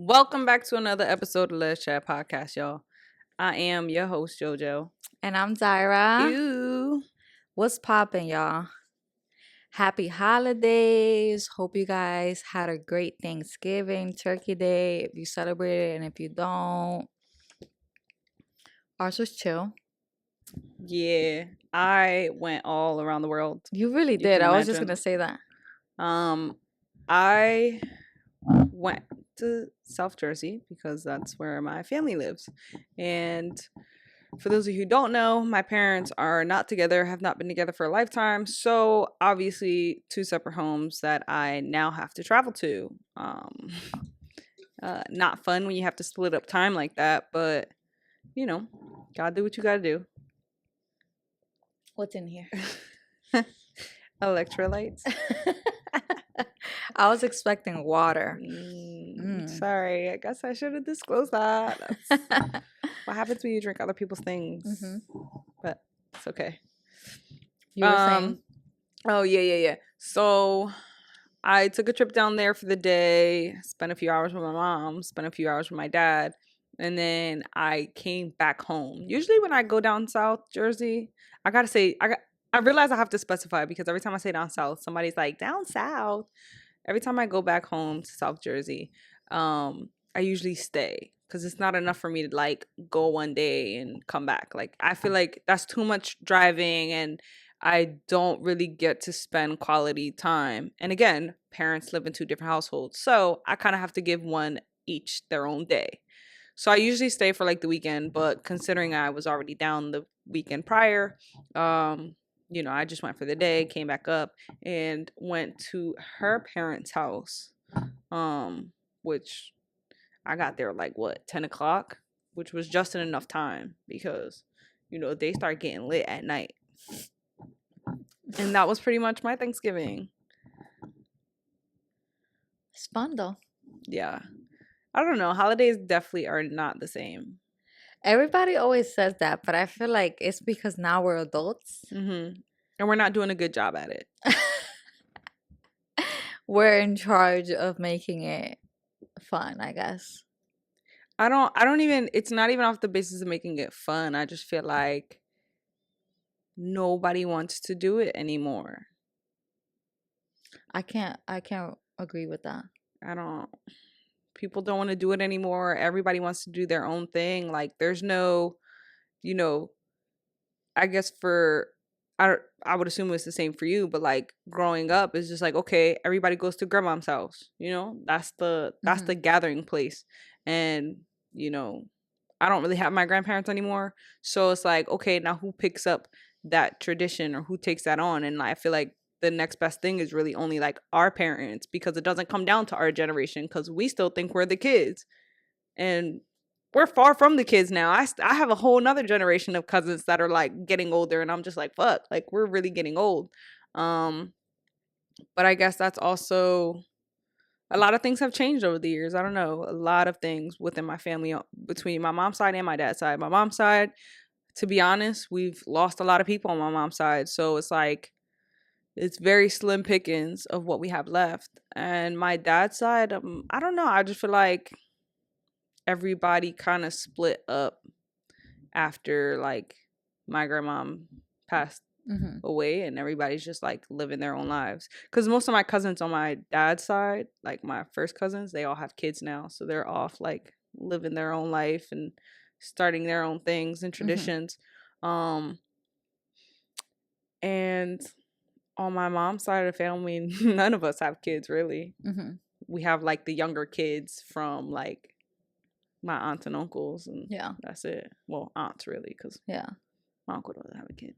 Welcome back to another episode of Let's Chat Podcast, y'all. I am your host, JoJo. And I'm Dayra. Ew. What's poppin', y'all? Happy holidays. Hope you guys had a great Thanksgiving, Turkey Day, if you celebrated, and if you don't. Ours was chill. Yeah, I went all around the world. You really did. I was just going to say that. I went to South Jersey because that's where my family lives. And for those of you who don't know, my parents are not together, have not been together for a lifetime. So obviously, two separate homes that I now have to travel to. Not fun when you have to split up time like that, but you know, gotta do what you gotta do. What's in here? Electrolytes. I was expecting water. Sorry, I guess I should have disclosed that. That's what happens when you drink other people's things. But it's okay. You were saying? Oh, yeah. So I took a trip down there for the day, spent a few hours with my mom, spent a few hours with my dad, and then I came back home. Usually when I go down South Jersey, I gotta say, I realize I have to specify because every time I say down South, somebody's like, down South. Every time I go back home to South Jersey, I usually stay because it's not enough for me to like go one day and come back. Like I feel like that's too much driving and I don't really get to spend quality time. And again, parents live in two different households. So I kind of have to give one each their own day. So I usually stay for like the weekend, but considering I was already down the weekend prior, I just went for the day, came back up, and went to her parents' house, which I got there like 10 o'clock, which was just enough time because, they start getting lit at night. And that was pretty much my Thanksgiving. It's fun though. Yeah. I don't know. Holidays definitely are not the same. Everybody always says that, but I feel like it's because now we're adults. Mm-hmm. And we're not doing a good job at it. We're in charge of making it fun, I guess. I don't even, it's not even off the basis of making it fun. I just feel like nobody wants to do it anymore. I can't agree with that. People don't want to do it anymore. Everybody wants to do their own thing. Like there's no, I guess I would assume it's the same for you, but like growing up is just like, okay, everybody goes to grandma's house, that's the gathering place. And, I don't really have my grandparents anymore. So it's like, okay, now who picks up that tradition or who takes that on? And I feel like the next best thing is really only like our parents because it doesn't come down to our generation because we still think we're the kids. And we're far from the kids now. I have a whole nother generation of cousins that are like getting older and I'm just like, fuck, like we're really getting old. But I guess that's also a lot of things have changed over the years. I don't know. A lot of things within my family between my mom's side and my dad's side. My mom's side, to be honest, we've lost a lot of people on my mom's side. So it's like, it's very slim pickings of what we have left. And my dad's side, I don't know. I just feel like everybody kind of split up after like my grandma passed away and everybody's just like living their own lives because most of my cousins on my dad's side, like my first cousins, they all have kids now, so they're off like living their own life and starting their own things and traditions. And on my mom's side of the family, none of us have kids really. We have like the younger kids from like my aunts and uncles, and that's it. Well, aunts really, because my uncle doesn't have a kid.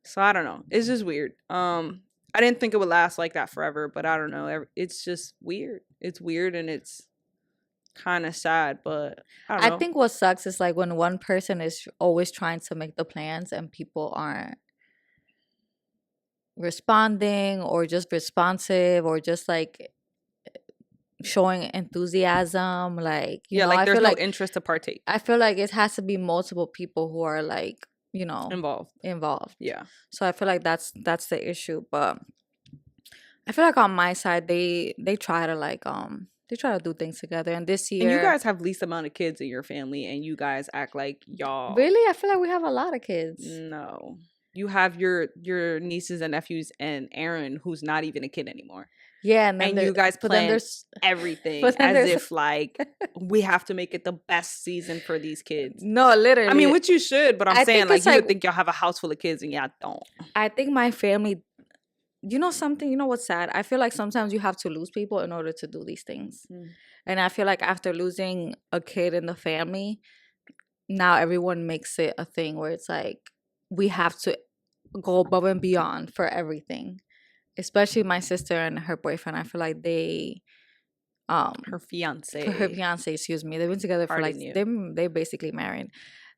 So I don't know. It's just weird. I didn't think it would last like that forever, but I don't know. It's just weird. It's weird and it's kind of sad, but I don't know. I think what sucks is like when one person is always trying to make the plans and people aren't responding or just responsive or just like showing enthusiasm, like like I there's feel no like interest to partake. I feel like it has to be multiple people who are like involved. Yeah. So I feel like that's the issue. But I feel like on my side they try to like They try to do things together. And this And you year, guys have least amount of kids in your family, and you guys act like y'all. really, I feel like we have a lot of kids. No, you have your nieces and nephews, and Aaron, who's not even a kid anymore. Yeah, and then And you guys but then plan there's everything but then as there's if like we have to make it the best season for these kids. no, I mean, literally. which you should, but I'm I saying think like it's you like would think y'all have a house full of kids and y'all don't. I think my family, you know something, you know what's sad? I feel like sometimes you have to lose people in order to do these things. Mm. And I feel like after losing a kid in the family, now everyone makes it a thing where it's like we have to go above and beyond for everything. Especially my sister and her boyfriend. I feel like they Her for her fiance. fiance, excuse me. They've been together for like Pardon you. they basically married.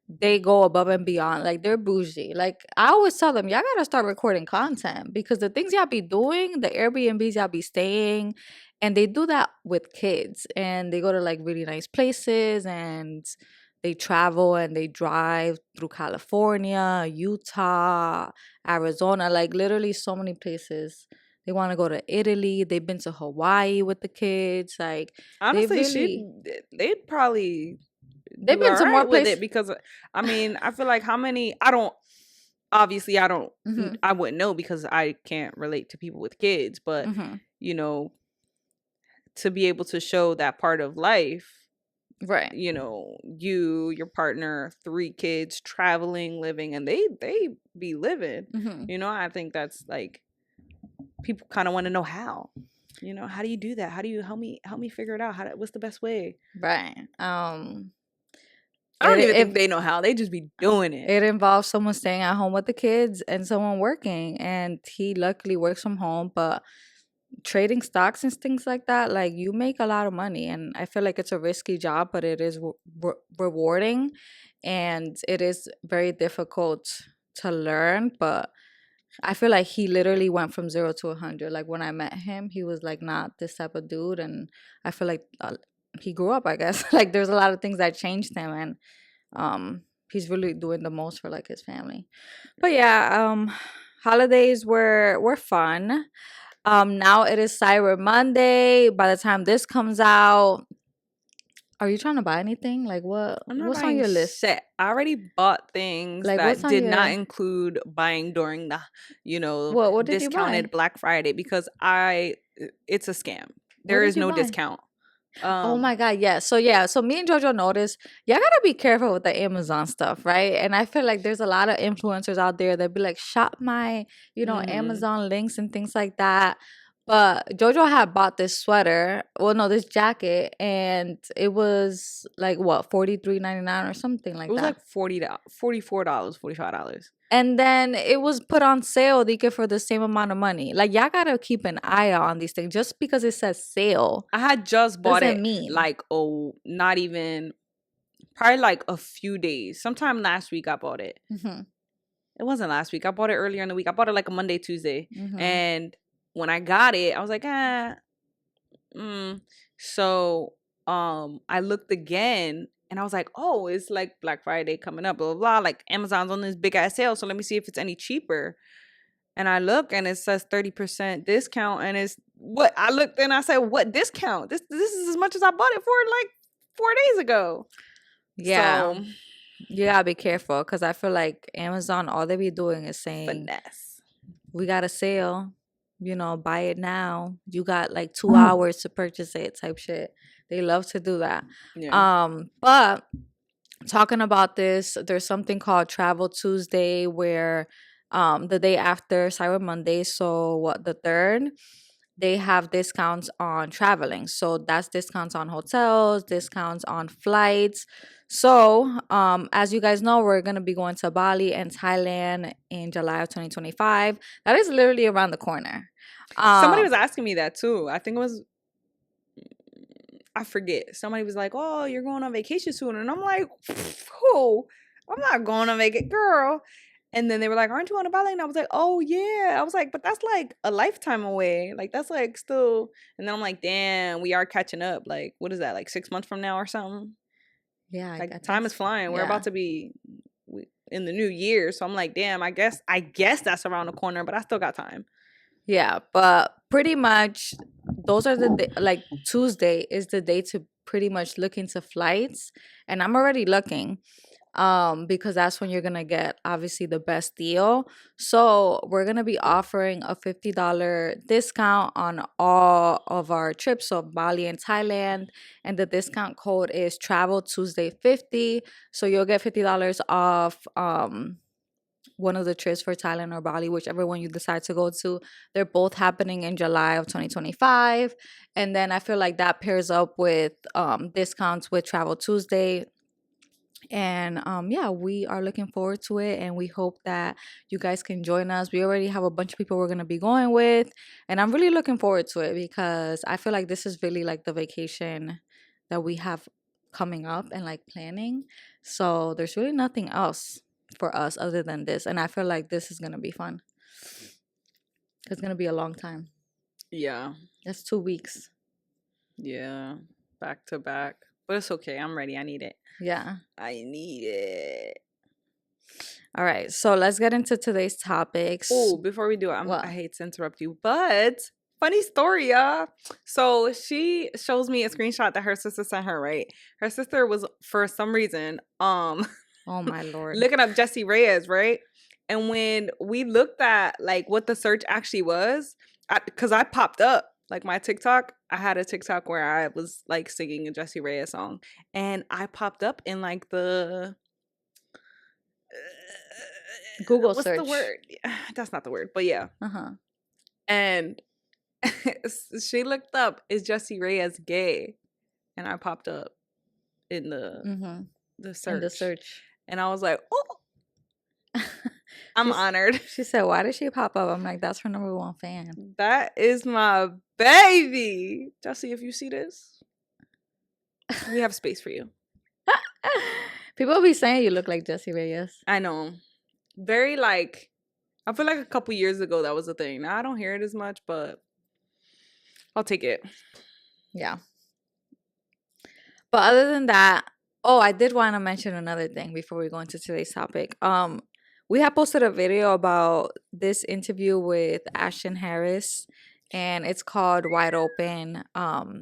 They go above and beyond. Like they're bougie. Like I always tell them, y'all gotta start recording content because the things y'all be doing, the Airbnbs y'all be staying, and they do that with kids. And they go to like really nice places and they travel and they drive through California, Utah, Arizona, like literally so many places. They want to go to Italy. They've been to Hawaii with the kids. Like they Honestly, really they'd probably they've do been all to more right with places. it because I mean, I feel like how many I don't obviously I don't Hmm. I wouldn't know because I can't relate to people with kids, but Hmm. you know, to be able to show that part of life, Right. you know, you, your partner, 3 kids, traveling, living, and they be living. Hmm. You know, I think that's like people kind of want to know how. You know, how do you do that? How do you help me figure it out? What's the best way? Right. I don't even think It they know how. They just be doing it. it involves someone staying at home with the kids and someone working, and he luckily works from home. But trading stocks and things like that, like you make a lot of money, and I feel like it's a risky job, but it is rewarding, and it is very difficult to learn. But I feel like he literally went from 0 to 100. Like when I met him, he was like not this type of dude, and I feel like he grew up. I guess like there's a lot of things that changed him, and he's really doing the most for like his family. But yeah, holidays were fun. Now it is Cyber Monday. By the time this comes out, are you trying to buy anything? Like I'm not what's on buying your list? shit. I already bought things Like what's that on did not your include buying during the, what did you buy? discounted Black Friday because it's a scam. What There did is you no buy? discount. Oh Um, my God, yeah. So me and Jojo noticed y'all gotta be careful with the Amazon stuff, right? And I feel like there's a lot of influencers out there that be like, shop my, mhm. Amazon links and things like that. But Jojo had bought this sweater, well, no, this jacket, and it was like what, 43.99 or something It like was that. like $44, $45. And then it was put on sale, Dika, for the same amount of money. Like y'all gotta keep an eye out on these things. Just because it says sale I had just bought doesn't it mean. like not even probably like a few days. Sometime last week I bought it. Hmm. It wasn't last week. I bought it earlier in the week. I bought it like a Monday, Tuesday. Hmm. And when I got it, I was like, mm. So I looked again and I was like, oh, it's like Black Friday coming up, blah, blah, blah. Like Amazon's on this big ass sale. So let me see if it's any cheaper. And I look and it says 30% discount. And it's what I looked and I said, what discount? This is as much as I bought it for like 4 days ago. Yeah. So You gotta be careful because I feel like Amazon, all they be doing is saying, finesse. we got a sale, buy it now. You got like 2 hours to purchase it type shit. They love to do that. Yeah. But talking about this, there's something called Travel Tuesday where the day after Cyber Monday, so what, the third, they have discounts on traveling. So that's discounts on hotels, discounts on flights. So, as you guys know, we're gonna be going to Bali and Thailand in July of 2025. That is literally around the corner. Somebody was Um, asking me that too. I think it was I forget. Somebody was like, "Oh, you're going on vacation soon," and I'm like, "Who? I'm not going on vacation, girl." And then they were like, "Aren't you on a Bali?" And I was like, "Oh yeah." I was like, "But that's like a lifetime away. Like that's like still." And then I'm like, "Damn, we are catching up. Like what is that? Like 6 months from now or something?" yeah, I Like think time is flying. We're yeah. about to be in the new year, so I'm like, "Damn, I guess that's around the corner, but I still got time." Yeah, but pretty much those are the like Tuesday is the day to pretty much look into flights, and I'm already looking because that's when you're gonna get obviously the best deal. So we're gonna be offering a $50 discount on all of our trips, so Bali and Thailand, and the discount code is Travel Tuesday 50. So you'll get $50 off one of the trips for Thailand or Bali, whichever one you decide to go to. They're both happening in July of 2025. And then I feel like that pairs up with discounts with Travel Tuesday. And yeah, we are looking forward to it, and we hope that you guys can join us. We already have a bunch of people we're going to be going with, and I'm really looking forward to it because I feel like this is really like the vacation that we have coming up and like planning. So there's really nothing else for us other than this, and I feel like this is going to be fun. It's going to be a long time. Yeah. That's 2 weeks. Yeah. Back to back. But it's okay. I'm ready. I need it. Yeah. I need it. All right. So let's get into today's topics. Oh, before we do it, I hate to interrupt you, but funny story, y'all. So she shows me a screenshot that her sister sent her, right? Her sister was, for some reason, oh my Lord, looking up Jessie Reyes, right? And when we looked at like what the search actually was, because I popped up like my TikTok, I had a TikTok where I was like singing a Jessie Reyes song, and I popped up in like the Google what's search. the word? That's not the word, but yeah. Uh-huh. And she looked up, is Jessie Reyes gay? And I popped up in the search. In the search. And I was like, oh, I'm honored. She said, why did she pop up? I'm like, that's her number one fan. That is my baby. Jessie, if you see this, we have space for you. People be saying you look like Jessie Reyes. I know. Very like, I feel like a couple years ago that was a thing. Now I don't hear it as much, but I'll take it. Yeah. But other than that, I did want to mention another thing before we go into today's topic. We have posted a video about this interview with Ashton Harris, and it's called Wide Open,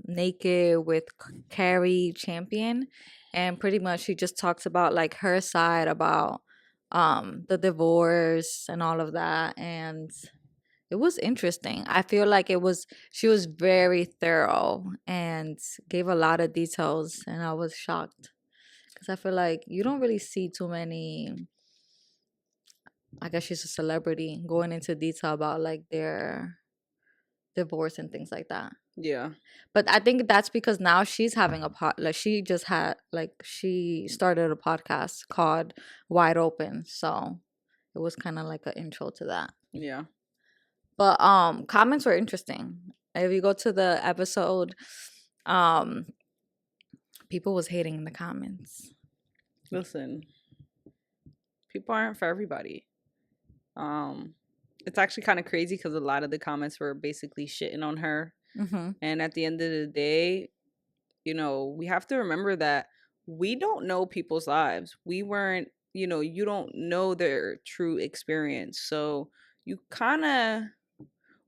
Naked with Carrie Champion. And pretty much she just talks about like her side about the divorce and all of that. And it was interesting. I feel like she was very thorough and gave a lot of details, and I was shocked because I feel like you don't really see too many. I guess she's a celebrity going into detail about like their divorce and things like that. Yeah. But I think that's because now she's having she started a podcast called Wide Open. So it was kind of like an intro to that. Yeah. But comments were interesting. If you go to the episode, people was hating in the comments. Listen, people aren't for everybody. It's actually kind of crazy because a lot of the comments were basically shitting on her. Mm-hmm. And at the end of the day, we have to remember that we don't know people's lives. We weren't, you don't know their true experience. So you kind of,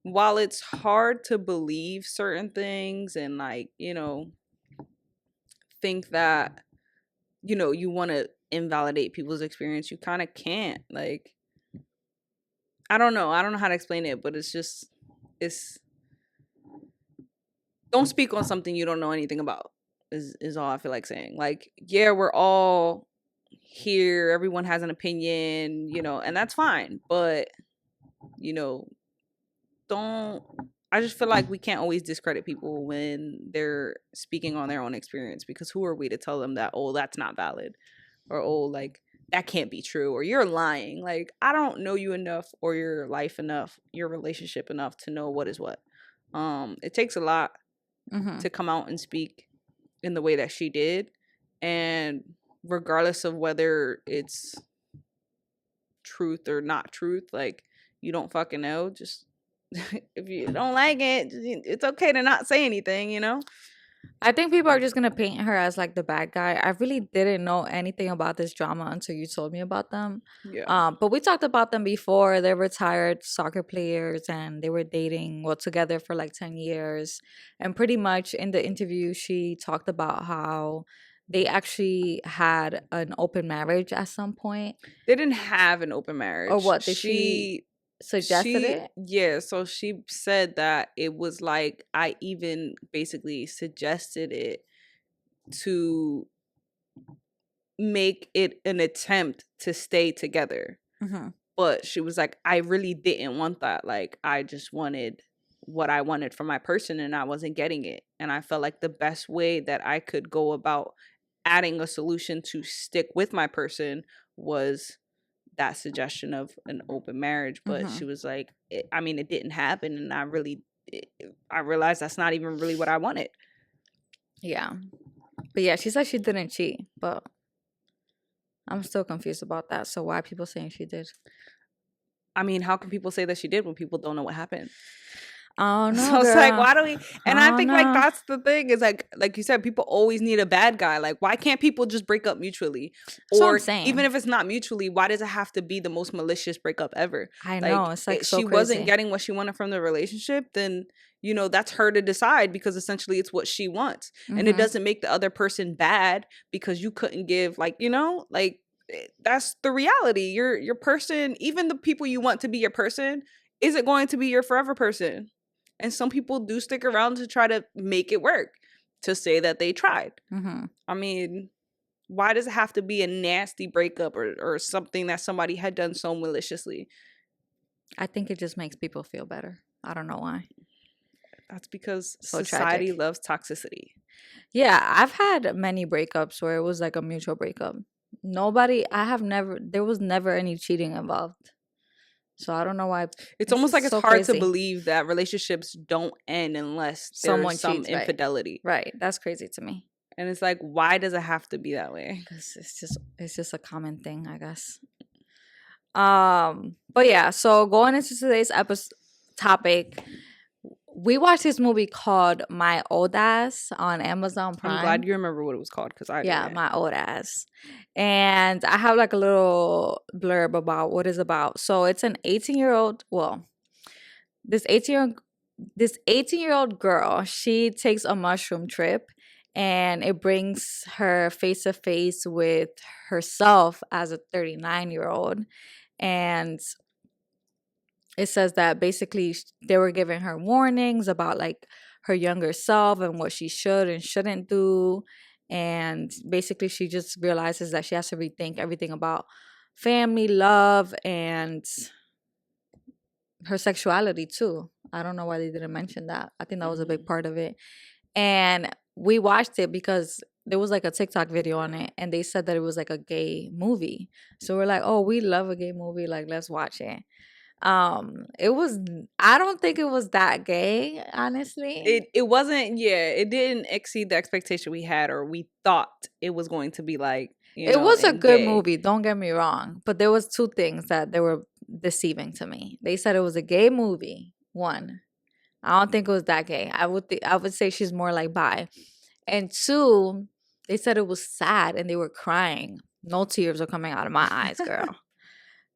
while it's hard to believe certain things and like, think that, you want to invalidate people's experience, you kind of can't. Like, I don't know how to explain it, but it's don't speak on something you don't know anything about is all I feel like saying. Like, yeah, we're all here, everyone has an opinion, and that's fine, but don't I just feel like we can't always discredit people when they're speaking on their own experience, because who are we to tell them that, oh, that's not valid, or oh, like that can't be true, or you're lying. Like, I don't know you enough or your life enough, your relationship enough to know what is what. It takes a lot to come out and speak in the way that she did, and regardless of whether it's truth or not truth, like, you don't fucking know. Just if you don't like it, it's okay to not say anything, I think people are just gonna paint her as like the bad guy. I really didn't know anything about this drama until you told me about them. Yeah. But we talked about them before. They're retired soccer players and they were dating, well, together for like 10 years. And pretty much in the interview, she talked about how they actually had an open marriage at some point. They didn't have an open Or marriage. what? Did she suggested it? Yeah, so she said that it was like I even basically suggested it to make it an attempt to stay together. Mm-hmm. But she was like, I really didn't want that. Like, I just wanted what I wanted from my person and I wasn't getting it. And I felt like the best way that I could go about adding a solution to stick with my person was that suggestion of an open marriage. But Mm-hmm. she was like, I mean, it didn't happen. And I realized that's not even really what I wanted. Yeah. But yeah, she said she didn't cheat, but I'm still confused about that. So why are people saying she did? I mean, how can people say that she did when people don't know what happened? Oh no, So it's like, girl. why do we? And I Oh think like no. that's the thing is like you said, people always need a bad guy. Like, why can't people just break up mutually? That's what I'm Or even saying. if it's not mutually, why does it have to be the most malicious breakup ever? I know. Like, It's like so she wasn't crazy. getting what she wanted from the relationship, then that's her to decide because essentially it's what she wants, and it Mm-hmm. doesn't make the other person bad because you couldn't give that's the reality. Your person, even the people you want to be your person, isn't going to be your forever person. And some people do stick around to try to make it work, to say that they tried. Mm-hmm. I mean, why does it have to be a nasty breakup or something that somebody had done so maliciously? I think it just makes people feel better. I don't know why. That's because So society tragic. loves toxicity. Yeah, I've had many breakups where it was like a mutual breakup. There was never any cheating involved. So I don't know why. It's It's almost like just it's so hard to crazy. believe that relationships don't end unless Someone there's some cheats, right? infidelity. Right. That's crazy to me. And it's like, why does it have to be that way? Because it's just a common thing, I guess. But yeah, so going into today's episode topic, we watched this movie called My Old Ass on Amazon I'm glad Prime. you remember what it was called because I Yeah, didn't. My Old Ass. And I have like a little blurb about what it's about. So it's an 18-year-old, well, this 18-year-old this 18-year-old girl, she takes a mushroom trip and it brings her face to face with herself as a 39-year-old. And it says that basically they were giving her warnings about like her younger self and what she should and shouldn't do. And basically she just realizes that she has to rethink everything about family, love, and her sexuality too. I don't know why they didn't mention that. I think that was a big Mhm. part of it. And we watched it because there was like a TikTok video on it and they said that it was like a gay movie. So we're like, "Oh, we love a gay movie. Like, let's watch it." It was I don't think it was that gay, honestly. It wasn't, yeah, it didn't exceed the expectation we had or we thought it was going to be like, It was a and good gay. movie, don't get me wrong, but there was two things that they were deceiving to me. They said it was a gay movie. One, I don't think it was that gay. I would say she's more like bi. And two, they said it was sad and they were crying. No tears were coming out of my eyes, girl.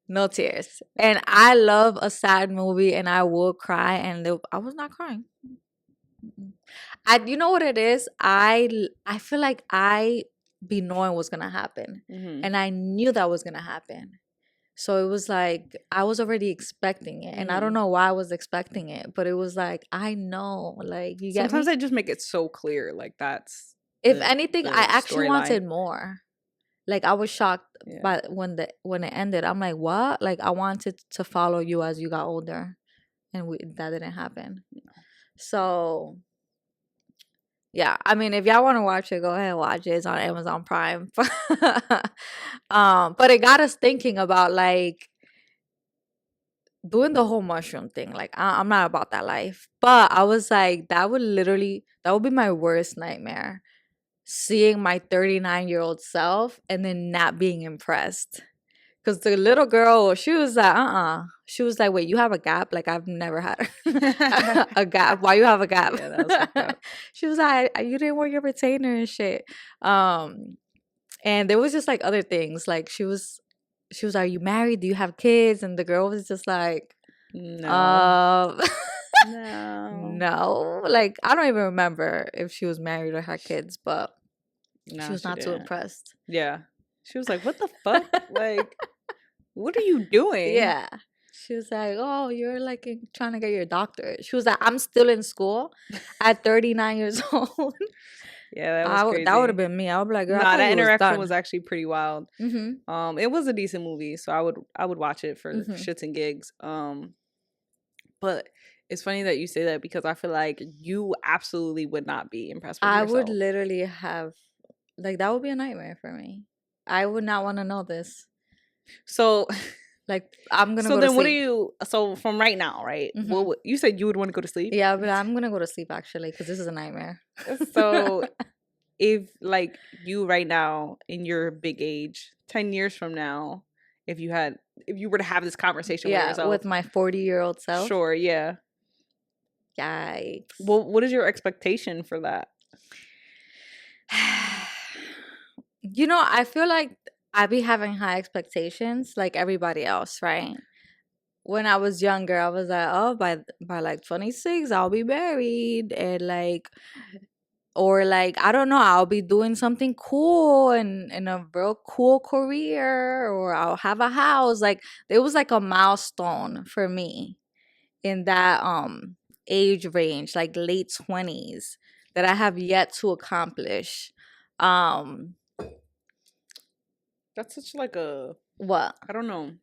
No tears. And I love a sad movie and I will cry and I was not crying. Mm-mm. You know what it is? I feel like I be knowing what's gonna happen. Mhm. And I knew that was gonna happen. So it was like I was already expecting it. And I don't Mhm. know why I was expecting it, but it was like I know. Like, you get Sometimes me? they just make it so clear, like that's If the anything, I the actually storyline. wanted more. Like, I was shocked Yeah. by when it ended. I'm like, what? Like, I wanted to follow you as you got older, and that didn't happen. So yeah, I mean, if y'all want to watch it, go ahead and watch it. It's on Amazon Prime. But it got us thinking about like doing the whole mushroom thing. Like, I'm not about that life, but I was like, that would be my worst nightmare. Seeing my 39-year-old self and then not being impressed. Because the little girl, she was like, She was like, wait, you have a gap? Like, I've never had a gap. Why you have a gap? Yeah, that was fucked up. She was like, you didn't wear your retainer and shit. And there was just like other things. Like she was like, are you married? Do you have kids? And the girl was just like, No. no. No. No. Like, I don't even remember if she was married or had kids, but No, she was not too didn't. impressed. Yeah. She was like, what the fuck? Like, what are you doing? Yeah. She was like, oh, you're like trying to get your doctorate. She was like, I'm still in school at 39 years old. Yeah, that was crazy. That would have been me. I would be like, girl, I nah, thought that you was interaction done. was actually pretty wild. Mm-hmm. It was a decent movie, so I would watch it for shits and gigs. But it's funny that you say that because I feel like you absolutely would not be impressed with yourself. I would literally have, like, that would be a nightmare for me. I would not want to know this. So, like, I'm gonna. So go then, to what sleep. do you? So from right now, right? What you said you would want to go to sleep? Yeah, but I'm gonna go to sleep actually because this is a nightmare. So, if like you right now in your big age, 10 years from now, if you were to have this conversation with yourself, with my 40-year-old self. Sure, yeah. Yikes. Well, what is your expectation for that? You know, I feel like I be having high expectations like everybody else, right? When I was younger, I was like, oh, by like 26, I'll be married and like, or like, I don't know, I'll be doing something cool and in a real cool career, or I'll have a house. Like, it was like a milestone for me in that age range, like late 20s, that I have yet to accomplish. That's such like a What? I don't know.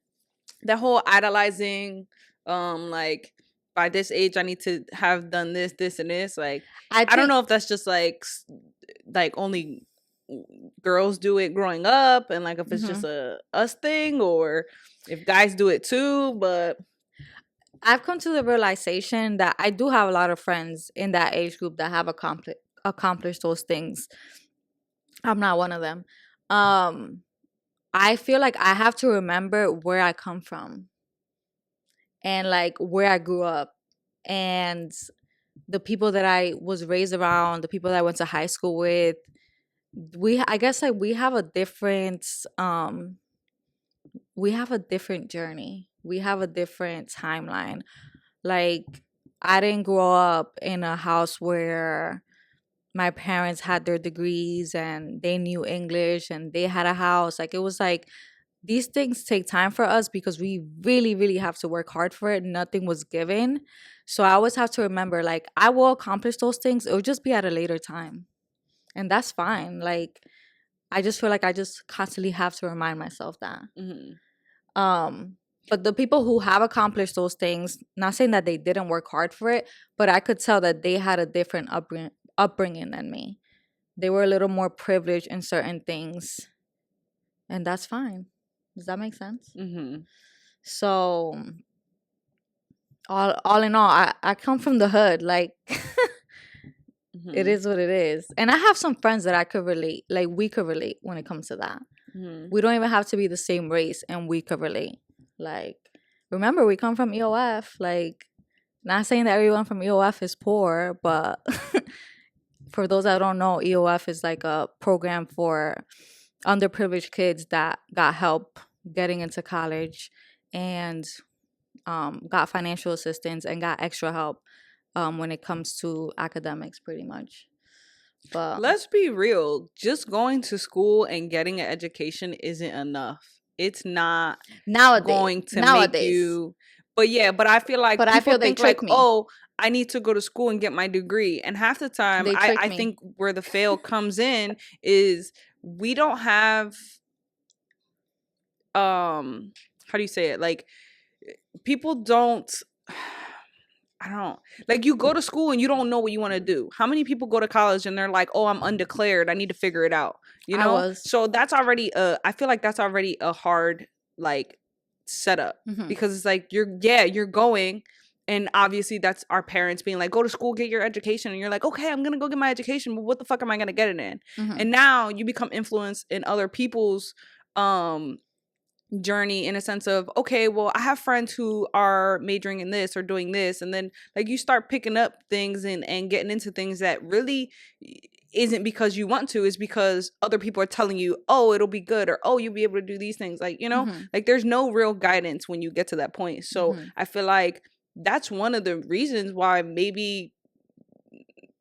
That whole idolizing, like by this age I need to have done this, this, and this. Like I don't know if that's just like only girls do it growing up, and like if it's just a us thing, or if guys do it too. But I've come to the realization that I do have a lot of friends in that age group that have accomplished those things. I'm not one of them. I feel like I have to remember where I come from and like where I grew up and the people that I was raised around, the people that I went to high school with. I guess like we have a different journey. We have a different timeline. Like, I didn't grow up in a house where my parents had their degrees and they knew English and they had a house. Like, it was like, these things take time for us because we really, really have to work hard for it. Nothing was given. So I always have to remember, like, I will accomplish those things. It will just be at a later time. And that's fine. Like, I just feel like I just constantly have to remind myself that. But the people who have accomplished those things, not saying that they didn't work hard for it, but I could tell that they had a different upbringing than me. They were a little more privileged in certain things. And that's fine. Does that make sense? So, all in all, I come from the hood. Like, it is what it is. And I have some friends that I could relate. Like, we could relate when it comes to that. We don't even have to be the same race, and we could relate. Like, remember, we come from EOF. Like, not saying that everyone from EOF is poor, but for those that don't know, EOF is like a program for underprivileged kids that got help getting into college and got financial assistance and got extra help when it comes to academics, pretty much. But let's be real, just going to school and getting an education isn't enough. It's not going to make you. But yeah, but I feel like people think like, oh, I need to go to school and get my degree. And half the time, I think where the fail comes in is we don't have, how do you say it? Like, people don't, I don't know. Like, you go to school and you don't know what you want to do. How many people go to college and they're like, oh, I'm undeclared, I need to figure it out. You know? So that's already I feel like that's already a hard like setup because it's like you're going, and obviously that's our parents being like, go to school, get your education, and you're like, okay, I'm gonna go get my education, but what the fuck am I gonna get it in? And now you become influenced in other people's journey in a sense of, okay, well, I have friends who are majoring in this or doing this, and then like you start picking up things and getting into things that really isn't because you want to, is because other people are telling you, oh, it'll be good, or oh, you'll be able to do these things, like, Mm-hmm. like there's no real guidance when you get to that point. So Mm-hmm. I feel like that's one of the reasons why maybe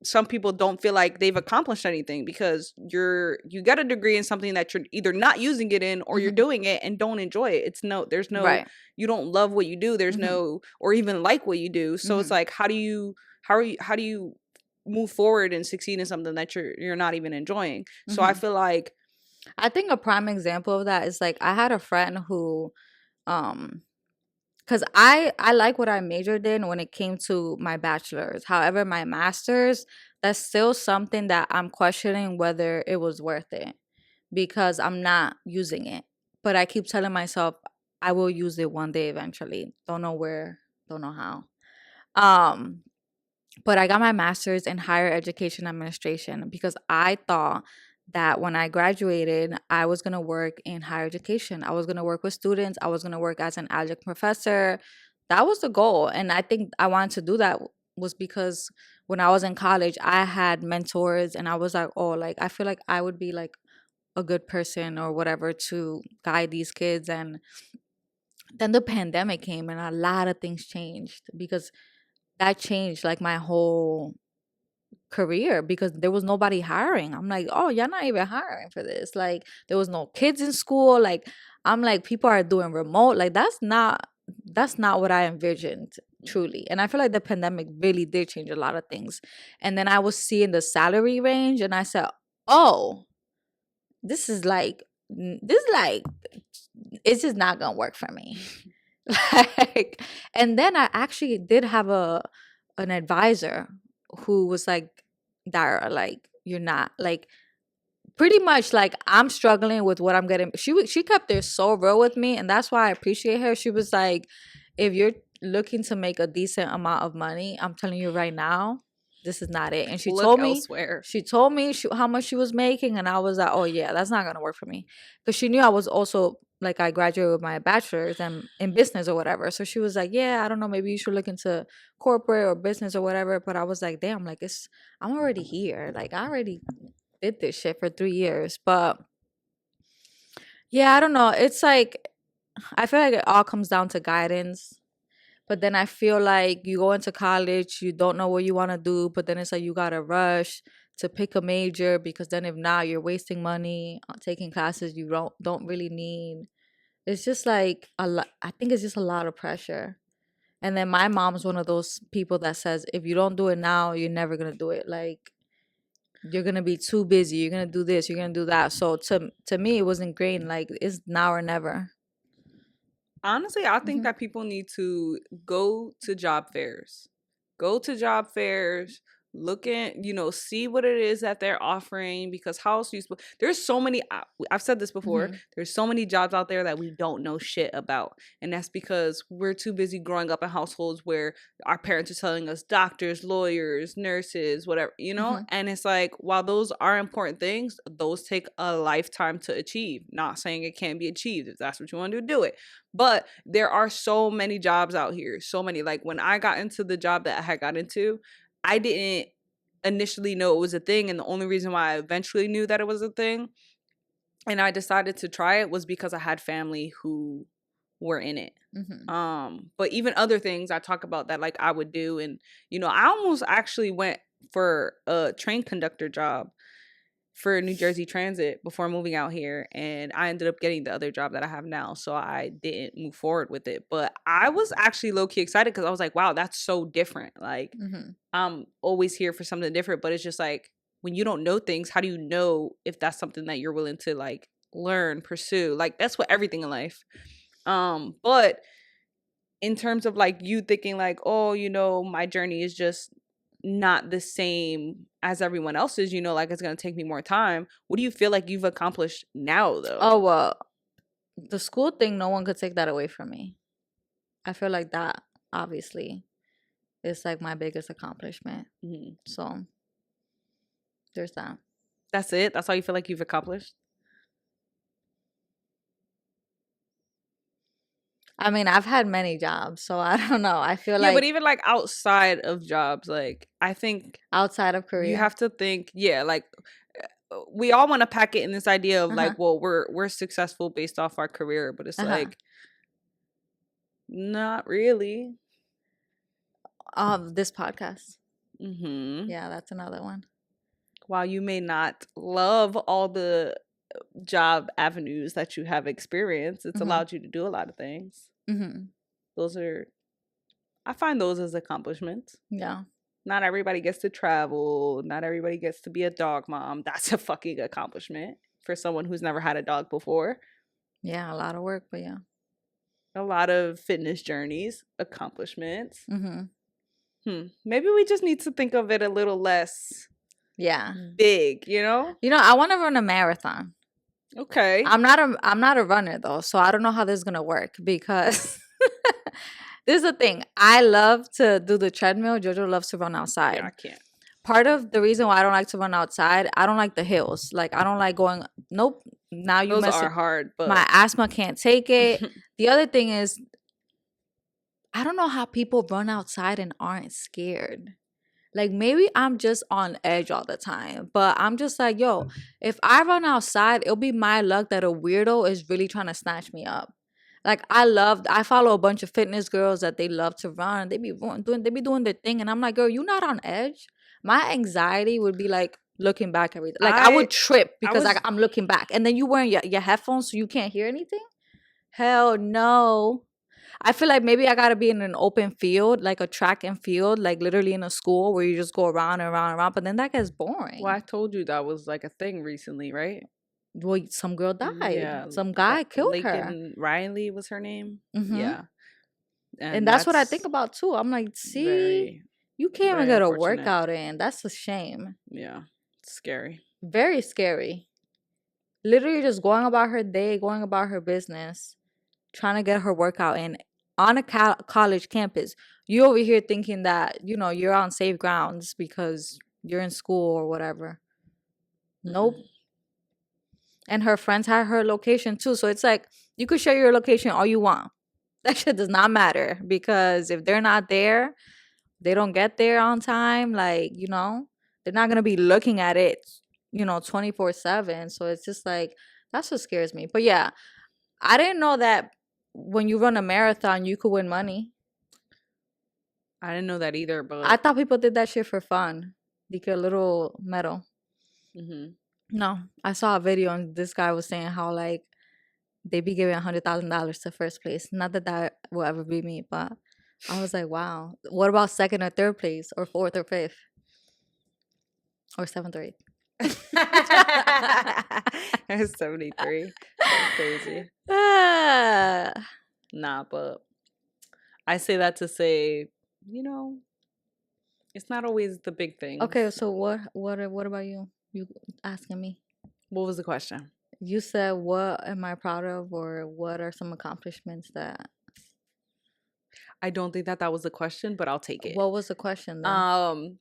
some people don't feel like they've accomplished anything, because you get a degree in something that you're either not using it in, or you're Mm-hmm. doing it and don't enjoy it. There's no, Right. you don't love what you do, there's Mm-hmm. no, or even like what you do. So it's Mm-hmm. like, how do you move forward and succeed in something that you're not even enjoying? So I Mm-hmm. feel like, I think a prime example of that is like I had a friend who um because I like what I majored in when it came to my bachelor's. However, my master's, that's still something that I'm questioning whether it was worth it because I'm not using it. But I keep telling myself I will use it one day eventually. Don't know where, don't know how. Um, but I got my master's in higher education administration because I thought that when I graduated, I was going to work in higher education. I was going to work with students. I was going to work as an adjunct professor. That was the goal. And I think I wanted to do that was because when I was in college, I had mentors and I was like, oh, like, I feel like I would be like a good person or whatever to guide these kids. And then the pandemic came and a lot of things changed because that changed like my whole career because there was nobody hiring. I'm like, oh, y'all not even hiring for this. Like, there was no kids in school. Like, I'm like, people are doing remote. Like, that's not what I envisioned truly. And I feel like the pandemic really did change a lot of things. And then I was seeing the salary range, and I said, oh, this is like, it's just not gonna work for me. Like, and then I actually did have an advisor who was like, Dara, like, you're not like, pretty much like I'm struggling with what I'm getting. She kept it so real with me, and that's why I appreciate her. She was like, if you're looking to make a decent amount of money, I'm telling you right now, this is not it. And she look told me, elsewhere. how much she was making, and I was like, oh yeah, that's not gonna work for me, because she knew I was also like I graduated with my bachelor's and in business or whatever. So she was like, yeah, I don't know, maybe you should look into corporate or business or whatever. But I was like, damn, like I'm already here. Like I already did this shit for 3 years. But yeah, I don't know. It's like I feel like it all comes down to guidance. But then I feel like you go into college, you don't know what you want to do, but then it's like you gotta rush to pick a major because then if not, you're wasting money on taking classes you don't really need. It's just like a lot. I think it's just a lot of pressure. And then my mom's one of those people that says if you don't do it now, you're never gonna do it. Like you're gonna be too busy. You're gonna do this. You're gonna do that. So to me, it was ingrained. Like it's now or never. Honestly, I think Hmm. that people need to go to job fairs. Go to job fairs, look at, see what it is that they're offering, because how else are you supposed, there's so many, I've said this before, Hmm. there's so many jobs out there that we don't know shit about. And that's because we're too busy growing up in households where our parents are telling us doctors, lawyers, nurses, whatever, Hmm. and it's like, while those are important things, those take a lifetime to achieve. Not saying it can't be achieved. If that's what you want to do it. But there are so many jobs out here. So many. Like when I got into the job that I had got into, I didn't initially know it was a thing. And the only reason why I eventually knew that it was a thing and I decided to try it was because I had family who were in it. Hmm. But even other things I talk about that like I would do. And, I almost actually went for a train conductor job for New Jersey Transit before moving out here, and I ended up getting the other job that I have now, so I didn't move forward with it. But I was actually low key excited because I was like, wow, that's so different. Like Hmm. I'm always here for something different, but it's just like when you don't know things, how do you know if that's something that you're willing to like learn, pursue? Like that's what everything in life. But in terms of like you thinking like, oh, my journey is just not the same as everyone else's, like it's going to take me more time. What do you feel like you've accomplished now though? Oh well, the school thing, no one could take that away from me. I feel like that obviously is like my biggest accomplishment. Mhm. So there's that. That's it? That's all you feel like you've accomplished? I mean, I've had many jobs, so I don't know. I feel Yeah, but like even like outside of jobs, like I think outside of you career. have to think, yeah, like we all want to pack it in this idea of like, Uh-huh. well, we're successful based off our career, but it's Uh-huh. like not really. This podcast. Hmm. Yeah, that's another one. While you may not love all the job avenues that you have experienced, it's Mm-hmm. allowed you to do a lot of things. Mm-hmm. Those are, I find those as accomplishments. Yeah. Not everybody gets to travel. Not everybody gets to be a dog mom. That's a fucking accomplishment for someone who's never had a dog before. Yeah, a lot of work, but yeah. A lot of fitness journeys, accomplishments. Mm-hmm. Maybe we just need to think of it a little less Yeah. big, you know? You know, I want to run a marathon. Okay. I'm not a runner though, so I don't know how this is gonna work because this is the thing. I love to do the treadmill. Jojo loves to run Yeah, I outside. can't. Part of the reason why I don't like to run outside, I don't like the hills. Like I don't like going. Nope. Now you Those mess are with hard, my but asthma. Can't take it. The other thing is, I don't know how people run outside and aren't scared. Like maybe I'm just on edge all the time, but I'm just like, yo, if I run outside, it'll be my luck that a weirdo is really trying to snatch me up. Like I follow a bunch of fitness girls that they love to run. They be doing their thing, and I'm like, girl, you not on edge. My anxiety would be like looking back every like I I would trip I because was I'm looking back, and then you wearing your headphones so you can't hear anything. Hell no. I feel like maybe I gotta be in an open field, like a track and field, like literally in a school where you just go around and around and around. But then that gets well, boring. I told you that was like a thing recently, right? Well, some girl died. Yeah, Some that guy killed her. Lakin Riley was her name. Hmm. Yeah. And And that's what I think that's about too. I'm like, see, very, you can't even very get a unfortunate. workout in. That's a shame. Yeah. Scary. Very scary. Literally just going about her day, going about her business, trying to get her workout in on a college campus. You over here thinking that, you're on safe grounds because you're in school or whatever. Mm-mm. Nope. And her friends had her location too. So it's like you could share your location all you want. That shit does not matter because if they're not there, they don't get there on time. Like, they're not going to be looking at it, 24/7. So it's just like, that's what scares me. But yeah, I didn't know that when you run a marathon, you could win money. I didn't know that either, I but thought people did that shit for fun. You get a little medal. hmm No, I saw a video and this guy was saying how like they be giving $100,000 to first place. Not that that will ever be me, but I was like, wow. What about second or third place, or fourth or fifth, or seventh or eighth? I was 73. That's crazy. Ah. Nah, but I say that to say, you know, it's not always the big Okay, things. so what about you? You asking me? What was the question? You said what am I proud of, or what are some accomplishments that? I don't think that was the question, but I'll take it. What was the question then? Um,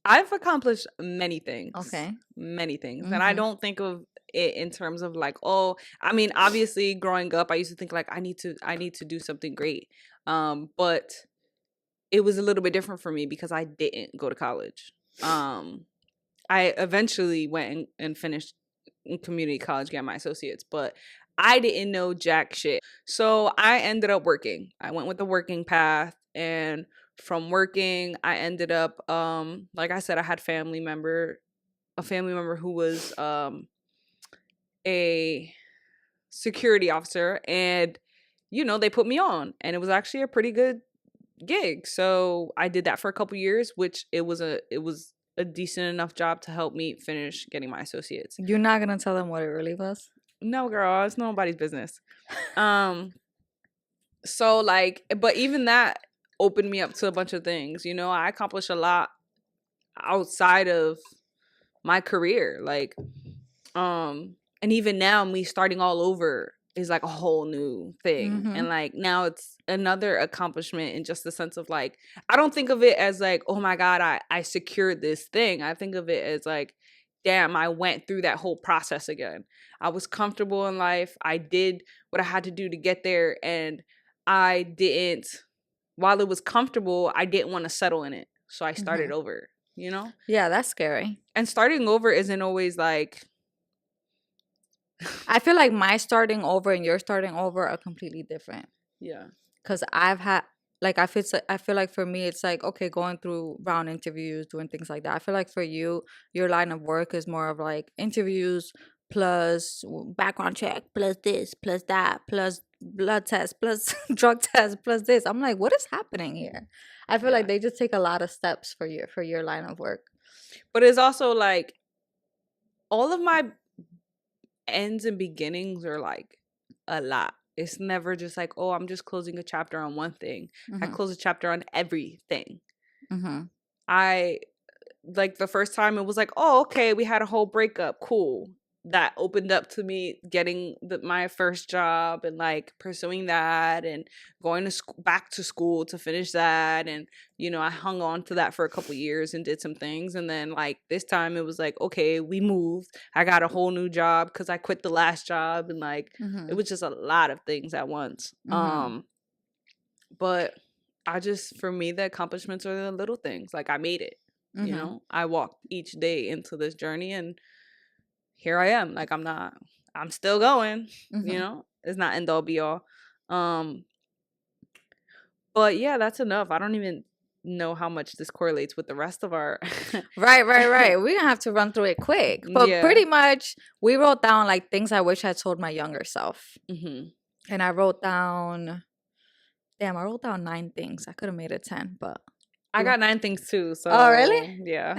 I've accomplished many things, Okay. many things, and I Mhm. don't think of it in terms of like, oh, I mean, obviously, growing up, I used to think like I need to do something great, but it was a little bit different for me because I didn't go to college. I eventually went and finished in community college, got my associates, but I didn't know jack shit. So I ended up working. I went with the working path, and from working, I ended up like I said, I had a family member who was a security officer, and they put me on, and it was actually a pretty good gig. So I did that for a couple years, which it was a decent enough job to help me finish getting my associates. You're not gonna tell them what it really was? No, girl, it's nobody's business. Um, so like, but even that opened me up to a bunch of things. I accomplished a lot outside of my career. Like, and even now me starting all over is like a whole new thing. And Mhm. like now it's another accomplishment in just the sense of like, I don't think of it as like, oh my God, I secured this thing. I think of it as like, damn, I went through that whole process again. I was comfortable in life. I did what I had to do to get there. And I didn't, while it was comfortable, I didn't want to settle in it. So I started Mhm. over, you know? Yeah, that's scary. And starting over isn't always like, I feel like my starting over and your starting over are completely different. yeah. Because like, I feel like for me, it's like, okay, going through round interviews, doing things like that. I feel like for you, your line of work is more of like interviews plus background check, plus this, plus that, plus blood test, plus drug test, plus this. I'm like, what is happening here? I feel like Yeah. they just take a lot of steps for your line of work. But it's also like all of my ends and beginnings are like a lot. It's never just like, oh, I'm just closing a chapter on one thing. I Mm-hmm. close a chapter on everything. Mm-hmm. I like the first time it was like, oh, okay, we had a whole breakup. Cool. That opened up to me getting my first job and like pursuing that and going to back to school to finish that. And, I hung on to that for a couple years and did some things. And then like this time it was like, okay, we moved. I got a whole new job because I quit the last job. And like, it Mm-hmm. was just a lot of things at once. Mm-hmm. But for me, the accomplishments are the little things. Like I made it, Mm-hmm. I walked each day into this journey and here I am. Like I'm still going, Mm-hmm. it's not end all be all. Um, but yeah, that's enough. I don't even know how much this correlates with the rest of our, Right, right, right. We're gonna have to run through it quick. But yeah. pretty much we wrote down like things I wish I told my younger self. Hmm. And I wrote down I wrote down 9 things. I could have made it 10, but I you got 9 things too. Oh, really? So yeah.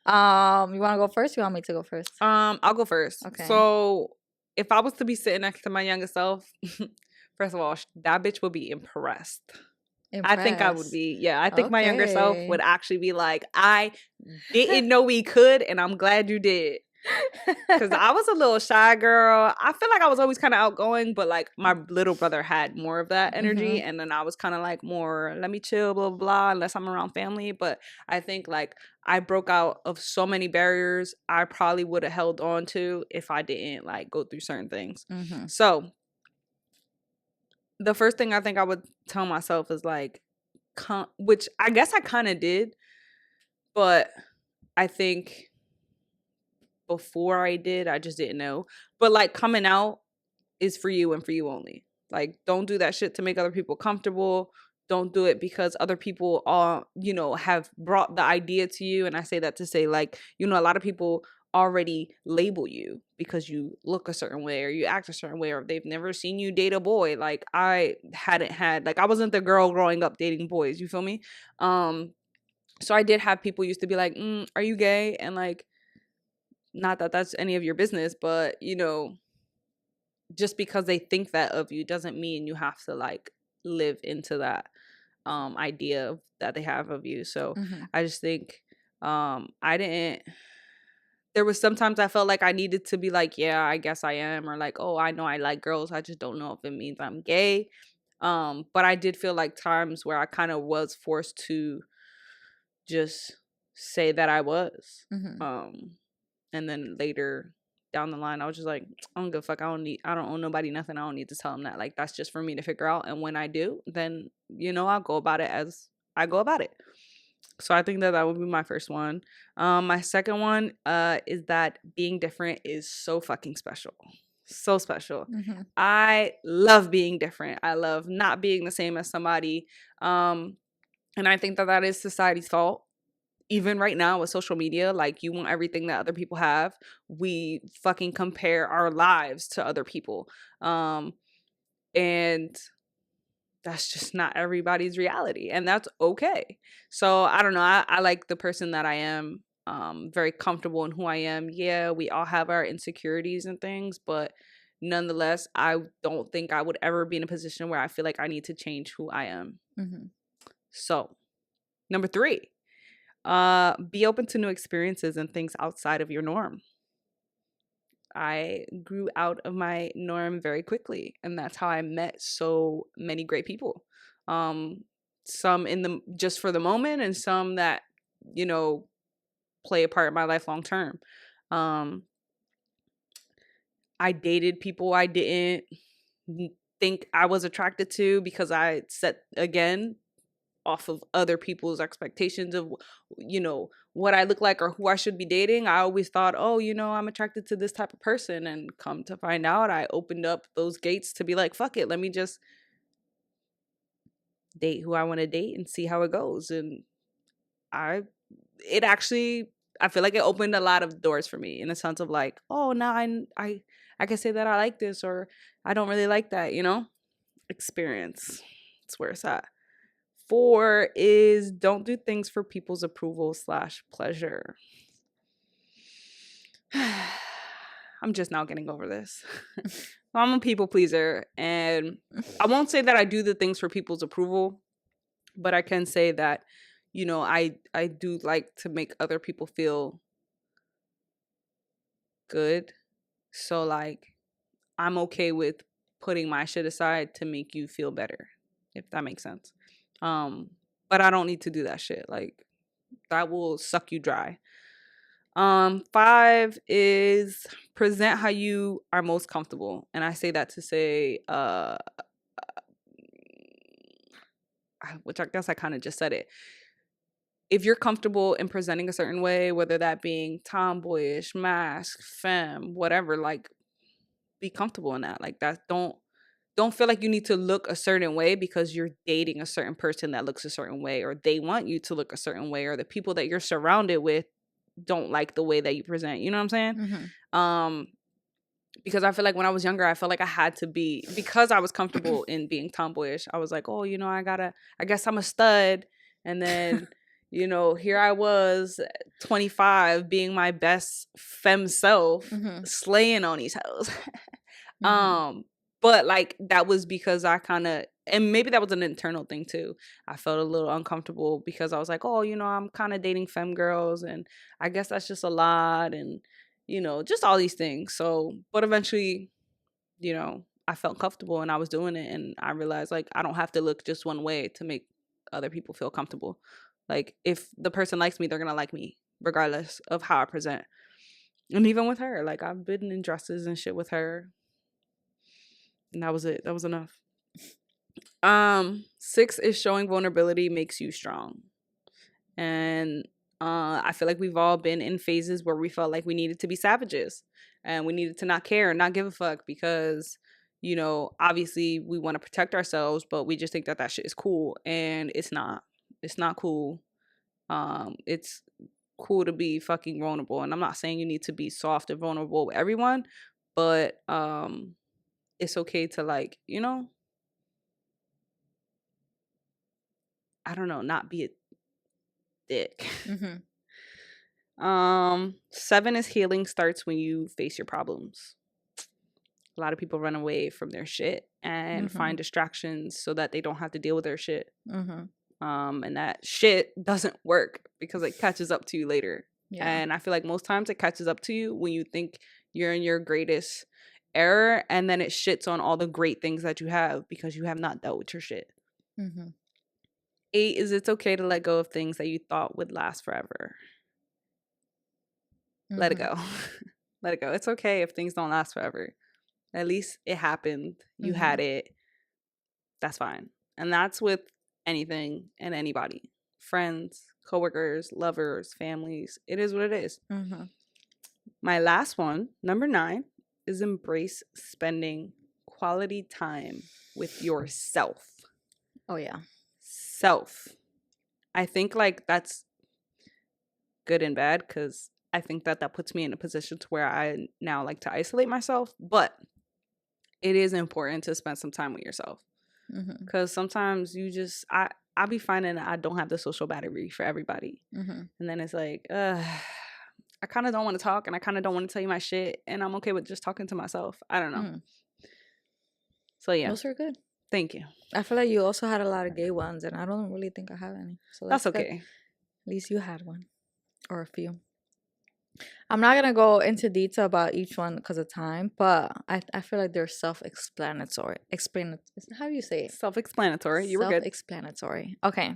You wanna go first? You want me to go first? I'll go first. Okay. So if I was to be sitting next to my younger self, first of all, that bitch would be impressed. I think I would Impressed. be. Yeah, I think my younger self would Okay. actually be like, I didn't know we could, and I'm glad you did. Cause I was a little shy girl. I feel like I was always kind of outgoing, but like my little brother had more of that Mm-hmm. energy, and then I was kind of like more, let me chill, blah blah blah, unless I'm around family. But I think like I broke out of so many barriers I probably would have held on to if I didn't like go through certain things. Mm-hmm. So the first thing I think I would tell myself is like, which I guess I kind of did, but I think before I did, I just didn't know. But like coming out is for you and for you only. Like, don't do that shit to make other people comfortable. Don't do it because other people are, have brought the idea to you. And I say that to say, like, a lot of people already label you because you look a certain way or you act a certain way or they've never seen you date a boy. Like I hadn't had, like, I wasn't the girl growing up dating boys. You feel me? So I did have people used to be like, are you gay? And like, not that that's any of your business, but just because they think that of you doesn't mean you have to like live into that idea that they have of you. So Mm-hmm. I just think I didn't, there was sometimes I felt like I needed to be like, yeah, I guess I am, or like, oh, I know I like girls, I just don't know if it means I'm gay. But I did feel like times where I kind of was forced to just say that I was. Mm-hmm. And then later down the line, I was just like, I don't give a fuck. I don't owe nobody nothing. I don't need to tell them that. Like, that's just for me to figure out. And when I do, then, I'll go about it as I go about it. So I think that that would be my first one. My second one is that being different is so fucking special. So special. Mm-hmm. I love being different. I love not being the same as somebody. And I think that that is society's fault. Even right now with social media, like you want everything that other people have. We fucking compare our lives to other people. And that's just not everybody's reality. And that's okay. So I don't know. I like the person that I am. Very comfortable in who I am. Yeah, we all have our insecurities and things, but nonetheless, I don't think I would ever be in a position where I feel like I need to change who I am. Mm-hmm. So, number 3, be open to new experiences and things outside of your norm. I grew out of my norm very quickly, and that's how I met so many great people. Um, some in the just for the moment, and some that you know play a part in my life long term. Um, I dated people I didn't think I was attracted to because I set, again, off of other people's expectations of, what I look like or who I should be dating. I always thought, oh, I'm attracted to this type of person. And come to find out, I opened up those gates to be like, fuck it, let me just date who I want to date and see how it goes. And I it actually, I feel like it opened a lot of doors for me in the sense of like, oh, now I can say that I like this or I don't really like that, experience. It's where it's at. 4 is don't do things for people's approval / pleasure. I'm just now getting over this. I'm a people pleaser, and I won't say that I do the things for people's approval, but I can say that, I do like to make other people feel good. So like I'm okay with putting my shit aside to make you feel better, if that makes sense. But I don't need to do that shit. Like that will suck you dry. 5 is present how you are most comfortable. And I say that to say, which I guess I kind of just said it. If you're comfortable in presenting a certain way, whether that being tomboyish, mask, femme, whatever, like be comfortable in that. Like that, don't feel like you need to look a certain way because you're dating a certain person that looks a certain way, or they want you to look a certain way, or the people that you're surrounded with don't like the way that you present. You know what I'm saying? Mm-hmm. Because I feel like when I was younger, I felt like I had to be, because I was comfortable in being tomboyish. I was like, oh, I guess I'm a stud. And then, here I was 25 being my best femme self, Mm-hmm. slaying on these hoes. Mm-hmm. But like that was because I kind of, and maybe that was an internal thing too. I felt a little uncomfortable because I was like, oh, I'm kind of dating femme girls, and I guess that's just a lot, and just all these things. So, but eventually, I felt comfortable and I was doing it, and I realized like I don't have to look just one way to make other people feel comfortable. Like if the person likes me, they're gonna like me regardless of how I present. And even with her, like I've been in dresses and shit with her, and that was it. That was enough. 6 is showing vulnerability makes you strong. And I feel like we've all been in phases where we felt like we needed to be savages and we needed to not care and not give a fuck because, obviously we want to protect ourselves, but we just think that that shit is cool, and it's not. It's not cool. It's cool to be fucking vulnerable, and I'm not saying you need to be soft and vulnerable with everyone, but it's okay to like, I don't know, not be a dick. Mm-hmm. 7 is healing starts when you face your problems. A lot of people run away from their shit and Mm-hmm. find distractions so that they don't have to deal with their shit. Mm-hmm. And that shit doesn't work because it catches up to you later. Yeah. And I feel like most times it catches up to you when you think you're in your greatest error, and then it shits on all the great things that you have because you have not dealt with your shit. Mm-hmm. 8 is it's okay to let go of things that you thought would last forever. Let it Mm-hmm. go. Let it go. It's okay if things don't last forever. At least it happened. You Mm-hmm. had it. That's fine. And that's with anything and anybody. Friends, coworkers, lovers, families. It is what it is. Mm-hmm. My last one, number 9, is embrace spending quality time with yourself. Oh yeah. Self. I think like that's good and bad because I think that that puts me in a position to where I now like to isolate myself. But it is important to spend some time with yourself Mm-hmm. because sometimes you just I be finding that I don't have the social battery for everybody, Mm-hmm. and then it's like I kind of don't want to talk, and I kind of don't want to tell you my shit, and I'm okay with just talking to myself. I don't know. Mm. So yeah, Those are good. thank you. I feel like you also had a lot of gay ones, and I don't really think I have any. So That's that's good. okay. At least you had one or a few. I'm not gonna go into detail about each one because of time, but I feel like they're self-explanatory. How do you say it? Self-explanatory. You were good. Self-explanatory. Okay.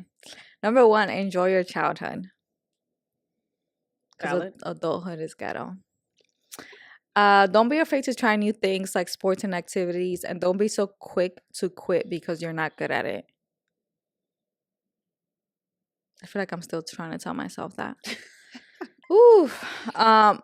Number 1, enjoy your childhood. Because Valid. adulthood is ghetto. Don't be afraid to try new things like sports and activities, and don't be so quick to quit because you're not good at it. I feel like I'm still trying to tell myself that. Ooh, um,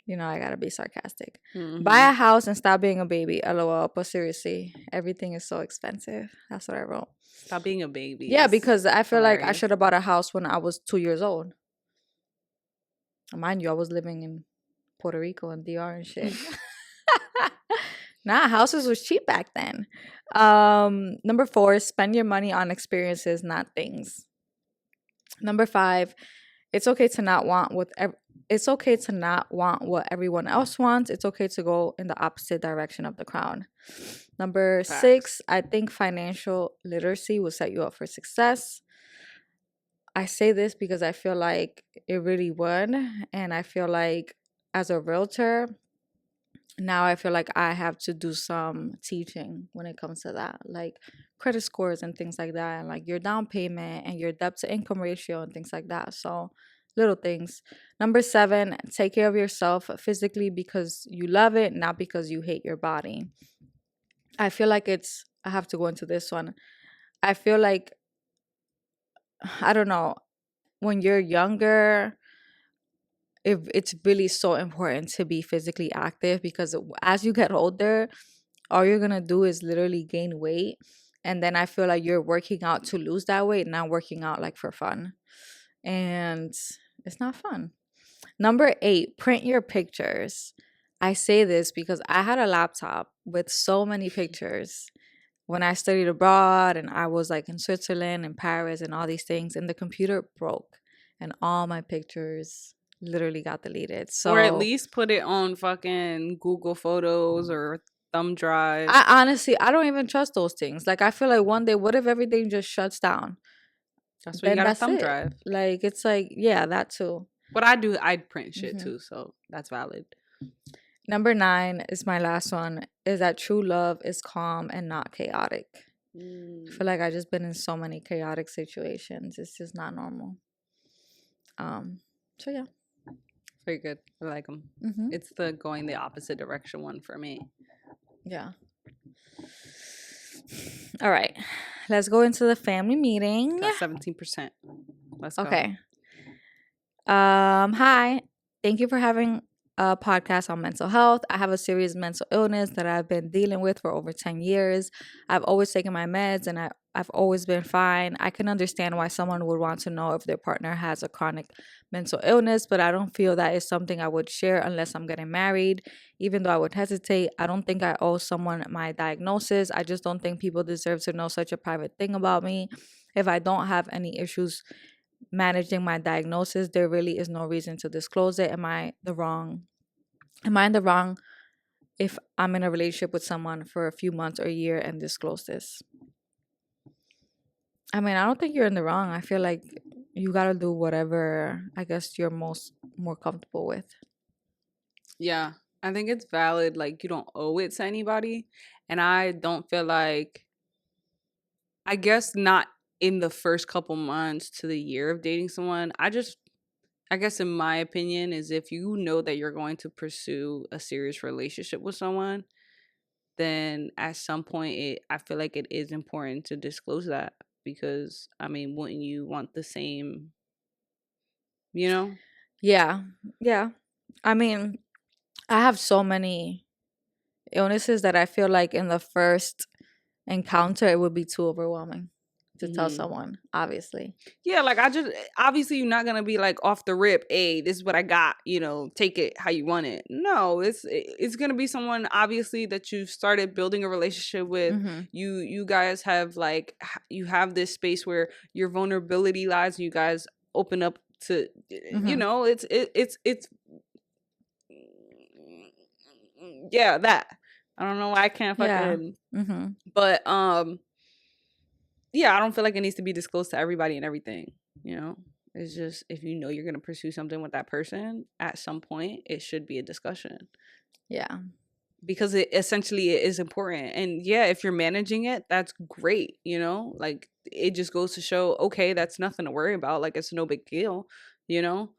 I gotta be sarcastic. Buy a Mm-hmm. house and stop being a baby. LOL. But seriously, everything is so expensive. That's what I wrote. Stop being a baby Yeah, is because I feel like I hilarious. should have bought a house when I was 2 years old. Mind you, I was living in Puerto Rico and DR and shit. Nah, houses was cheap back then. Number 4, spend your money on experiences, not things. Number 5, it's okay to not want what it's okay to not want what everyone else wants. It's okay to go in the opposite direction of the crowd. Number 6, Facts. I think financial literacy will set you up for success. I say this because I feel like it really would. And I feel like as a realtor, now I feel like I have to do some teaching when it comes to that, like credit scores and things like that, and like your down payment and your debt to income ratio and things like that. So, little things. Number 7, take care of yourself physically because you love it, not because you hate your body. I feel like I have to go into this one. I feel like, I don't know, when you're younger, it's really so important to be physically active because as you get older, all you're gonna do is literally gain weight. And then I feel like you're working out to lose that weight, not working out like for fun. And it's not fun. Number 8, print your pictures. I say this because I had a laptop with so many pictures when I studied abroad and I was like in Switzerland and Paris and all these things, and the computer broke and all my pictures literally got deleted. Or at So least put it on fucking Google Photos or thumb drive. I don't even trust those things. Like I feel like one day, what if everything just shuts down? That's why you Then got a that's thumb it. drive. Like it's like, yeah, that too. But I'd print shit Hmm. too, so that's valid. Number 9 is my last one, is that true love is calm and not chaotic. I feel Mm, like I just been in so many chaotic situations. It's just not normal. So yeah. very good. I like them. Hmm. It's the going the opposite direction one for me. Yeah. All right. Let's go into the family meeting. Got 17%. Let's go. Okay. Hi. Thank you for having a podcast on mental health. I have a serious mental illness that I've been dealing with for over 10 years. I've always taken my meds and I've always been fine. I can understand why someone would want to know if their partner has a chronic mental illness, but I don't feel that is something I would share unless I'm getting married. Even though I would hesitate, I don't think I owe someone my diagnosis. I just don't think people deserve to know such a private thing about me. If I don't have any issues managing my diagnosis, there really is no reason to disclose it. Am I in the wrong if I'm in a relationship with someone for a few months or a year and disclose this? I mean, I don't think you're in the wrong. I feel like you got to do whatever I guess you're more comfortable with. Yeah. I think it's valid. Like, you don't owe it to anybody. And I don't feel like, I guess not in the first couple months to the year of dating someone. I guess in my opinion, is if you know that you're going to pursue a serious relationship with someone, then at some point I feel like it is important to disclose that because I mean, wouldn't you want the same, you know? Yeah. Yeah. I mean, I have so many illnesses that I feel like in the first encounter it would be too overwhelming to tell Hmm. someone, obviously. Yeah, like I just obviously you're not gonna be like off the rip, hey, this is what I got, take it how you want it. No, it's gonna be someone obviously that you've started building a relationship with. Mhm. You guys have like you have this space where your vulnerability lies. You guys open up to, Mhm. it's yeah, that. I don't know why I can't Yeah. fucking, Mhm. but yeah, I don't feel like it needs to be disclosed to everybody and everything, you know? It's just if you know you're going to pursue something with that person, at some point it should be a discussion Yeah. because it is important. And yeah, if you're managing it, that's great, you know? Like it just goes to show, okay, that's nothing to worry about. Like it's no big deal, you know?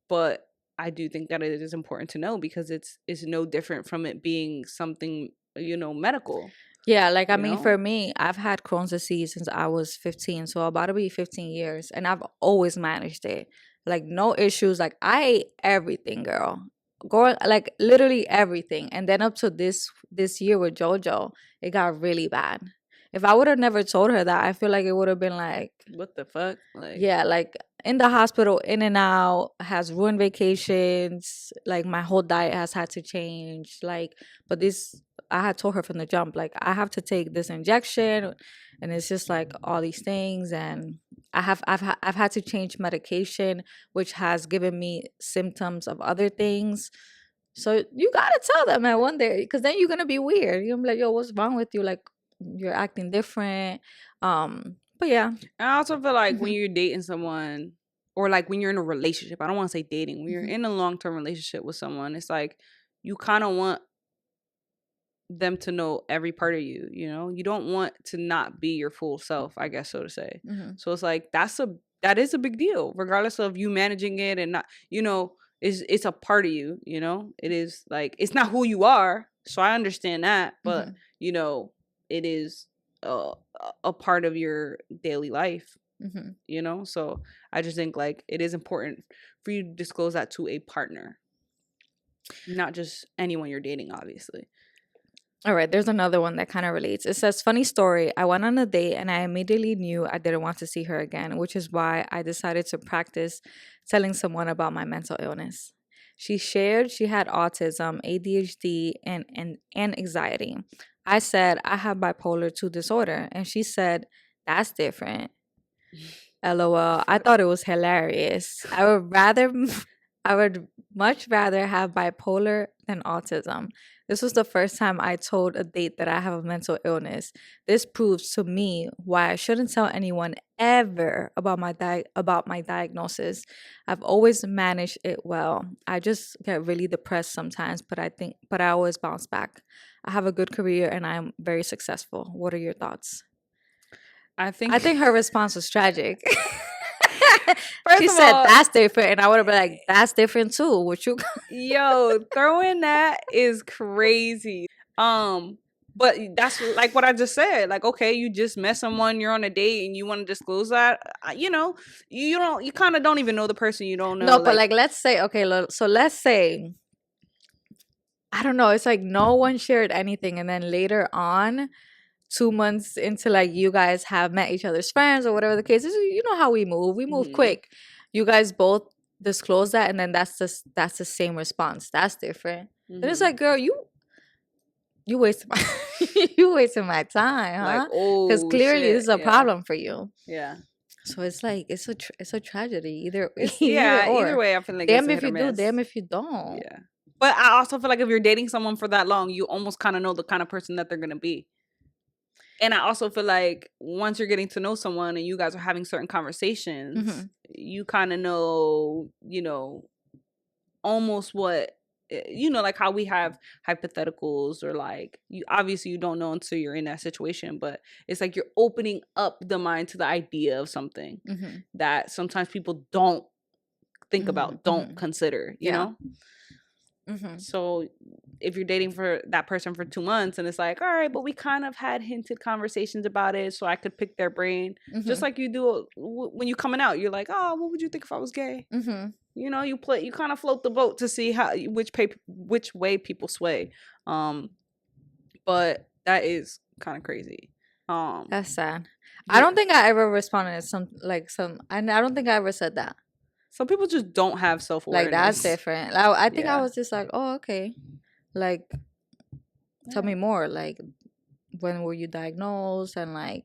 But I do think that it is important to know, because it's no different from it being something, medical, Yeah, like I you mean, know? for me, I've had Crohn's disease since I was 15, so about to be 15 years, and I've always managed it. Like no issues. Like I ate everything, girl. Going like literally everything. And then up to this year with JoJo, it got really bad. If I would have never told her that, I feel like it would have been like, What the fuck? Like, yeah, like in the hospital, in and out, has ruined vacations. Like my whole diet has had to change. Like, but this, I had told her from the jump, like I have to take this injection, and it's just like all these things, and I've had to change medication, which has given me symptoms of other things. So you gotta tell them at one day, because then you're gonna be weird. You're gonna be like, yo, what's wrong with you? Like you're acting different. But yeah. I also feel like when Hmm. you're dating someone, or like when you're in a relationship, I don't want to say dating, when you're Hmm. in a long-term relationship with someone, it's like you kind of want them to know every part of you, you don't want to not be your full self, I guess, so to say. Hmm. So it's like that is a big deal, regardless of you managing it and not, it's a part of you, it is like, it's not who you are, so I understand that, but Hmm. it is a, a part of your daily life, Hmm. so I just think like it is important for you to disclose that to a partner, not just anyone you're dating, obviously. All right, there's another one that kind of relates. It says, funny story. I went on a date and I immediately knew I didn't want to see her again, which is why I decided to practice telling someone about my mental illness. She shared she had autism, ADHD, and anxiety. I said, I have bipolar 2 disorder. And she said, that's different. LOL. I thought it was hilarious. I would much rather have bipolar than autism. This was the first time I told a date that I have a mental illness. This proves to me why I shouldn't tell anyone ever about about my diagnosis. I've always managed it well. I just get really depressed sometimes, but I always bounce back. I have a good career and I'm very successful. What are your thoughts? I I think think her response was tragic. She first of said, all, that's different. And I would have been like, that's different too. What you. yo, throwing that is crazy. But that's like what I just said. Like, okay, you just met someone, you're on a date, and you want to disclose that. You kind of don't even know the person. You don't know, No, but like, like, let's say, okay, so let's say, I don't know, it's like no one shared anything. And then later on, 2 months into like you guys have met each other's friends or whatever the case is, you know how we move. We move mhm, quick. You guys both disclose that, and then that's the same response. That's different. Then it's mhm. like, girl, you wasted my you wasted my time, Like, huh? Because oh clearly this shit, is a yeah, problem for you. yeah. So it's like it's a tragedy either It's, either yeah. Either or. way, I feel like it's Damn a if hit or you do, miss. damn if you don't. Yeah. But I also feel like if you're dating someone for that long, you almost kind of know the kind of person that they're gonna be. And I also feel like once you're getting to know someone and you guys are having certain conversations, Hmm. you kind of know, almost what, like how we have hypotheticals, or like, you obviously you don't know until you're in that situation, but it's like you're opening up the mind to the idea of something Hmm. that sometimes people don't think Hmm. about, don't Hmm. consider, Yeah. Hmm. So if you're dating for that person for 2 months and it's like, all right, but we kind of had hinted conversations about it, so I could pick their brain, just Hmm. like you do when you coming out. You're like, oh, what would you think if I was gay? Hmm. You kind of float the boat to see how which way people sway. Um, but that is kind of crazy. Um, That's sad. I yeah, don't think I ever responded to some, and I don't think I ever said that. some people just don't have self Like that's awareness. different. Like, I think I Yeah. was just like, oh, okay. Like, tell me more. Like, when were you diagnosed? And like,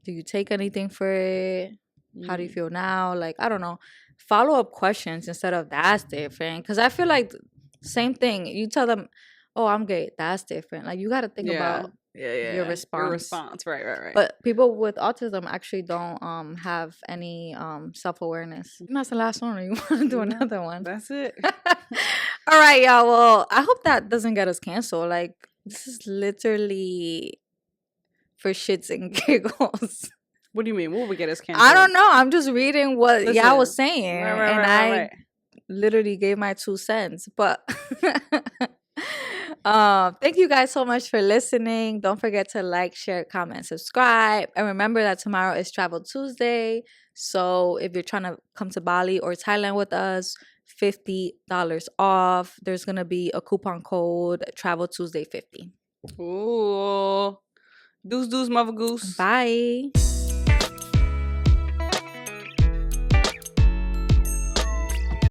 do you take anything for it? How do you Mm. feel now? Like, I don't know. Follow up questions instead of that's different. Because I feel like same thing. You tell them, oh, I'm gay. That's different. Like, you got to think Yeah. about Yeah. your Yeah. Your response. response. Right. Right. Right. But people with autism actually don't have any self awareness. That's the last one. Or you want to do No, another one? that's it. All right, y'all. Well, I hope that doesn't get us canceled. Like, this is literally for shits and giggles. What do you mean? What would get us I canceled? don't know. I'm just reading what y'all was Listen, saying, right, right, and right, right, right. literally gave my 2 cents. But thank you guys so much for listening. Don't forget to like, share, comment, subscribe. And remember that tomorrow is Travel Tuesday. So if you're trying to come to Bali or Thailand with us, $50 off. There's going to be a coupon code Travel Tuesday 50. Ooh. Deuce, deuce, mother goose. Bye.